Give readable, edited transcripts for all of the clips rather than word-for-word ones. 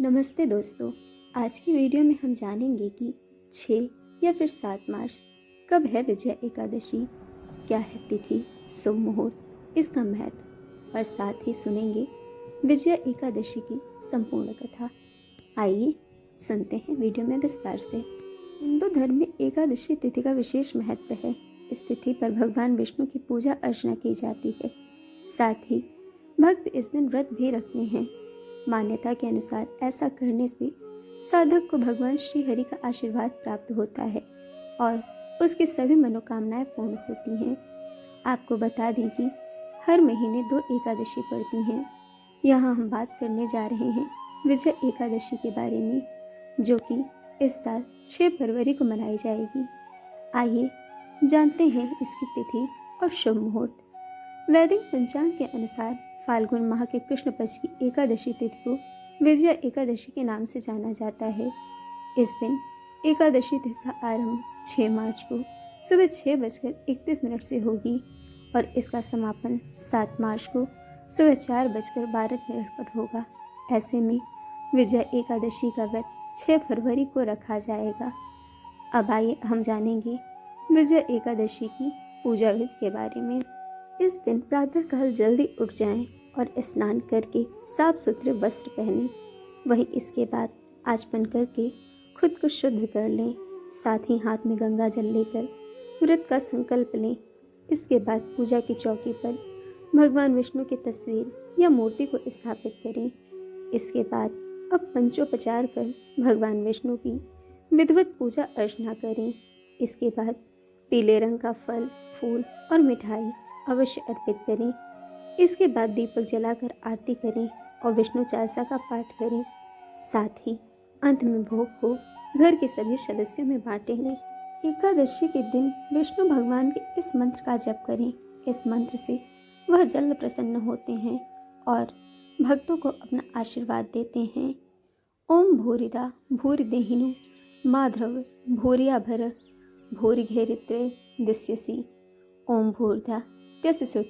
नमस्ते दोस्तों। आज की वीडियो में हम जानेंगे कि 6 या फिर 7 मार्च कब है विजया एकादशी, क्या है तिथि, शुभ मुहूर्त, इसका महत्व और साथ ही सुनेंगे विजया एकादशी की संपूर्ण कथा। आइए सुनते हैं वीडियो में विस्तार से। हिंदू धर्म में एकादशी तिथि का विशेष महत्व है। इस तिथि पर भगवान विष्णु की पूजा अर्चना की जाती है। साथ ही भक्त इस दिन व्रत भी रखते हैं। मान्यता के अनुसार ऐसा करने से साधक को भगवान श्री हरि का आशीर्वाद प्राप्त होता है और उसकी सभी मनोकामनाएं पूर्ण होती हैं। आपको बता दें कि हर महीने 2 एकादशी पड़ती हैं। यहाँ हम बात करने जा रहे हैं विजय एकादशी के बारे में, जो कि इस साल 6 फरवरी को मनाई जाएगी। आइए जानते हैं इसकी तिथि और शुभ मुहूर्त। वैदिक पंचांग के अनुसार फाल्गुन माह के कृष्ण पक्ष की एकादशी तिथि को विजया एकादशी के नाम से जाना जाता है। इस दिन एकादशी तिथि का आरंभ 6 मार्च को सुबह 6:31 से होगी और इसका समापन 7 मार्च को सुबह 4:12 पर होगा। ऐसे में विजया एकादशी का व्रत 6 फरवरी को रखा जाएगा। अब आइए हम जानेंगे विजया एकादशी की पूजा विधि के बारे में। इस दिन प्रातःकाल जल्दी उठ जाएं और स्नान करके साफ सुथरे वस्त्र पहनें। वहीं इसके बाद आचमन करके खुद को शुद्ध कर लें। साथ ही हाथ में गंगा जल लेकर व्रत का संकल्प लें। इसके बाद पूजा की चौकी पर भगवान विष्णु की तस्वीर या मूर्ति को स्थापित करें। इसके बाद अब पंचोपचार कर भगवान विष्णु की विधिवत पूजा अर्चना करें। इसके बाद पीले रंग का फल, फूल और मिठाई अवश्य अर्पित करें। इसके बाद दीपक जलाकर आरती करें और विष्णु चालीसा का पाठ करें। साथ ही अंत में भोग को घर के सभी सदस्यों में बांटे लें। एकादशी के दिन विष्णु भगवान के इस मंत्र का जप करें। इस मंत्र से वह जल्द प्रसन्न होते हैं और भक्तों को अपना आशीर्वाद देते हैं। ओम भूरिदा भूरिदेहिनु माधव भूरियाभर भूरिघेरित्रे दिश्यसि। ओम भूर्धा त्यस्य सुत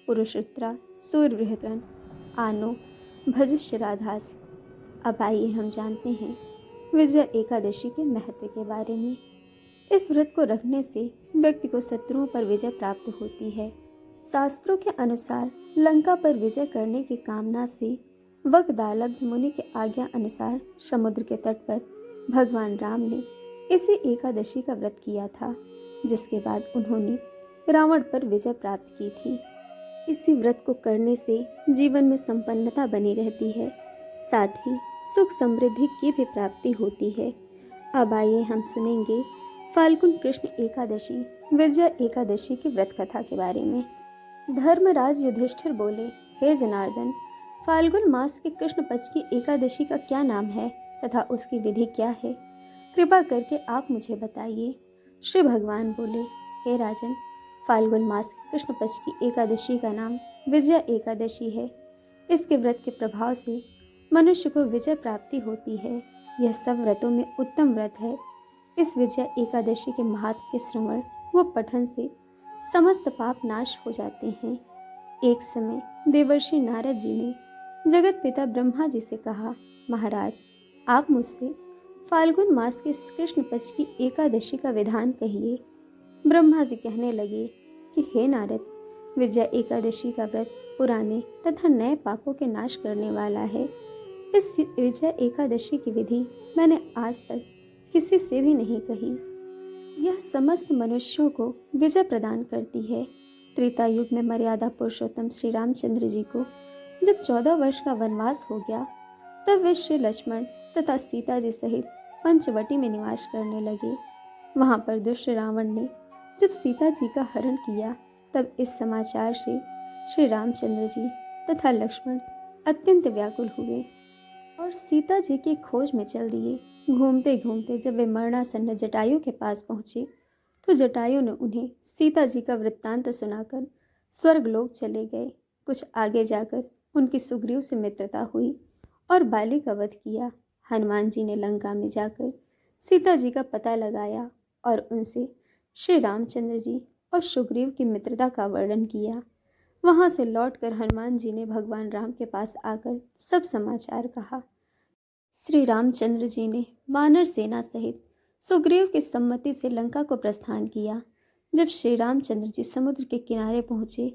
पुरुषोत्रा सूर्यबृहत्रन आनो भजस्य राधास। अब आइए हम जानते हैं विजया एकादशी के महत्व के बारे में। इस व्रत को रखने से व्यक्ति को शत्रुओं पर विजय प्राप्त होती है। शास्त्रों के अनुसार लंका पर विजय करने की कामना से वकदालब्ध मुनि के आज्ञा अनुसार समुद्र के तट पर भगवान राम ने इसी एकादशी का व्रत किया था, जिसके बाद उन्होंने रावण पर विजय प्राप्त की थी। इसी व्रत को करने से जीवन में संपन्नता बनी रहती है। साथ ही सुख समृद्धि की भी प्राप्ति होती है। अब आइए हम सुनेंगे फाल्गुन कृष्ण एकादशी विजया एकादशी की व्रत कथा के बारे में। धर्मराज युधिष्ठिर बोले, हे जनार्दन, फाल्गुन मास के कृष्ण पक्ष की एकादशी का क्या नाम है तथा उसकी विधि क्या है? कृपा करके आप मुझे बताइए। श्री भगवान बोले, हे राजन, फाल्गुन मास के कृष्ण पक्ष की एकादशी का नाम विजया एकादशी है। इसके व्रत के प्रभाव से मनुष्य को विजय प्राप्ति होती है। यह सब व्रतों में उत्तम व्रत है। इस विजया एकादशी के महात्म के श्रवण व पठन से समस्त पाप नाश हो जाते हैं। एक समय देवर्षि नारद जी ने जगत पिता ब्रह्मा जी से कहा, महाराज, आप मुझसे फाल्गुन मास के कृष्ण पक्ष की एकादशी का विधान कहिए। ब्रह्मा जी कहने लगे कि हे नारद, विजया एकादशी का व्रत पुराने तथा नए पापों के नाश करने वाला है। इस विजया एकादशी की विधि मैंने आज तक किसी से भी नहीं कही। यह समस्त मनुष्यों को विजय प्रदान करती है। त्रेता युग में मर्यादा पुरुषोत्तम श्री रामचंद्र जी को जब 14 वर्ष का वनवास हो गया, तब वे श्री लक्ष्मण तथा सीता जी सहित पंचवटी में निवास करने लगे। वहां पर दुष्ट रावण ने जब सीता जी का हरण किया, तब इस समाचार से श्री रामचंद्र जी तथा लक्ष्मण अत्यंत व्याकुल हुए और सीता जी की खोज में चल दिए। घूमते घूमते जब वे मरणासन्न जटायु के पास पहुंचे, तो जटायु ने उन्हें सीता जी का वृत्तांत सुनाकर स्वर्गलोक चले गए। कुछ आगे जाकर उनकी सुग्रीव से मित्रता हुई और बाली का वध किया। हनुमान जी ने लंका में जाकर सीता जी का पता लगाया और उनसे श्री रामचंद्र जी और सुग्रीव की मित्रता का वर्णन किया। वहां से लौटकर हनुमान जी ने भगवान राम के पास आकर सब समाचार कहा। श्री रामचंद्र जी ने वानर सेना सहित सुग्रीव की सम्मति से लंका को प्रस्थान किया। जब श्री रामचंद्र जी समुद्र के किनारे पहुंचे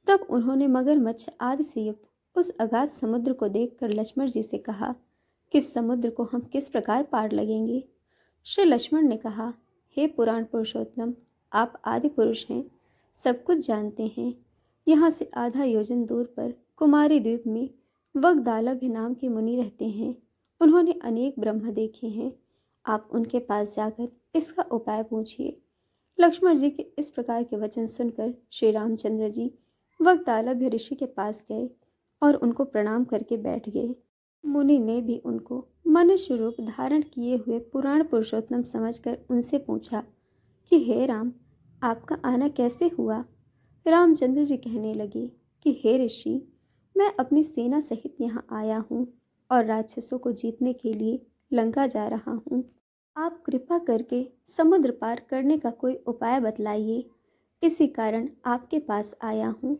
तब उन्होंने मगरमच्छ आदि से युक्त उस अगाध समुद्र को देखकर लक्ष्मण जी से कहा कि इस समुद्र को हम किस प्रकार पार लगेंगे। श्री लक्ष्मण ने कहा, हे पुराण पुरुषोत्तम, आप आदि पुरुष हैं, सब कुछ जानते हैं। यहाँ से आधा योजन दूर पर कुमारी द्वीप में वगदालभ नाम के मुनि रहते हैं। उन्होंने अनेक ब्रह्म देखे हैं। आप उनके पास जाकर इसका उपाय पूछिए। लक्ष्मण जी के इस प्रकार के वचन सुनकर श्री रामचंद्र जी वगदालभ ऋषि के पास गए और उनको प्रणाम करके बैठ गए। मुनि ने भी उनको मनुष्य रूप धारण किए हुए पुराण पुरुषोत्तम समझकर उनसे पूछा कि हे राम, आपका आना कैसे हुआ। रामचंद्र जी कहने लगे कि हे ऋषि, मैं अपनी सेना सहित यहाँ आया हूँ और राक्षसों को जीतने के लिए लंका जा रहा हूँ। आप कृपा करके समुद्र पार करने का कोई उपाय बतलाइए, इसी कारण आपके पास आया हूँ।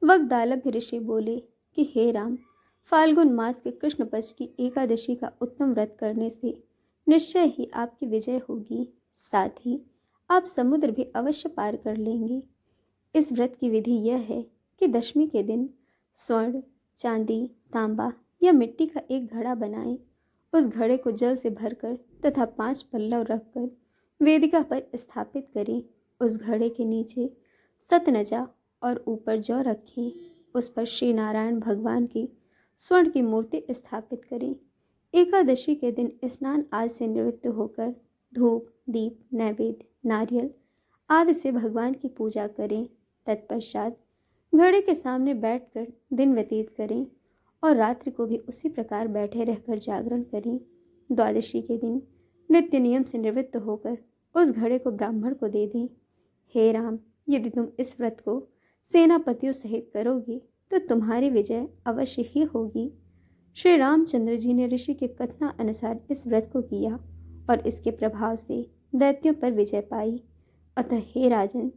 वगदालभ ऋषि बोले कि हे राम, फाल्गुन मास के कृष्ण पक्ष की एकादशी का उत्तम व्रत करने से निश्चय ही आपकी विजय होगी। साथ ही आप समुद्र भी अवश्य पार कर लेंगे। इस व्रत की विधि यह है कि दशमी के दिन स्वर्ण, चांदी, तांबा या मिट्टी का एक घड़ा बनाएं। उस घड़े को जल से भरकर तथा 5 पल्लव रखकर वेदिका पर स्थापित करें। उस घड़े के नीचे सतनजा और ऊपर जौ रखें। उस पर श्री नारायण भगवान की स्वर्ण की मूर्ति स्थापित करें। एकादशी के दिन स्नान आदि से निवृत्त होकर धूप, दीप, नैवेद्य, नारियल आदि से भगवान की पूजा करें। तत्पश्चात घड़े के सामने बैठकर दिन व्यतीत करें और रात्रि को भी उसी प्रकार बैठे रहकर जागरण करें। द्वादशी के दिन नित्य नियम से निवृत्त होकर उस घड़े को ब्राह्मण को दे दें। हे राम, यदि तुम इस व्रत को सेनापतियों सहित करोगे तो तुम्हारी विजय अवश्य ही होगी। श्री रामचंद्र जी ने ऋषि के कथना अनुसार इस व्रत को किया और इसके प्रभाव से दैत्यों पर विजय पाई। अतः हे राजन,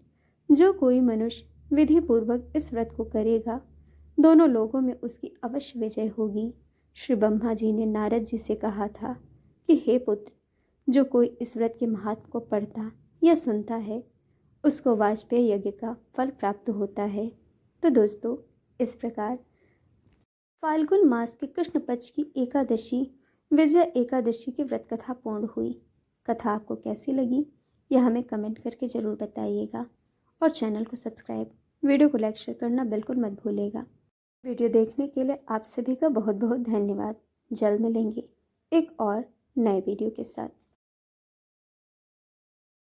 जो कोई मनुष्य विधि पूर्वक इस व्रत को करेगा, दोनों लोगों में उसकी अवश्य विजय होगी। श्री ब्रह्मा जी ने नारद जी से कहा था कि हे पुत्र, जो कोई इस व्रत के महात्म को पढ़ता या सुनता है, उसको वाजपेयी यज्ञ का फल प्राप्त होता है। तो दोस्तों, इस प्रकार फाल्गुन मास के कृष्ण पक्ष की एकादशी विजय एकादशी की व्रत कथा पूर्ण हुई। कथा आपको कैसी लगी यह हमें कमेंट करके ज़रूर बताइएगा और चैनल को सब्सक्राइब, वीडियो को लाइक शेयर करना बिल्कुल मत भूलिएगा। वीडियो देखने के लिए आप सभी का बहुत बहुत धन्यवाद। जल्द मिलेंगे एक और नए वीडियो के साथ।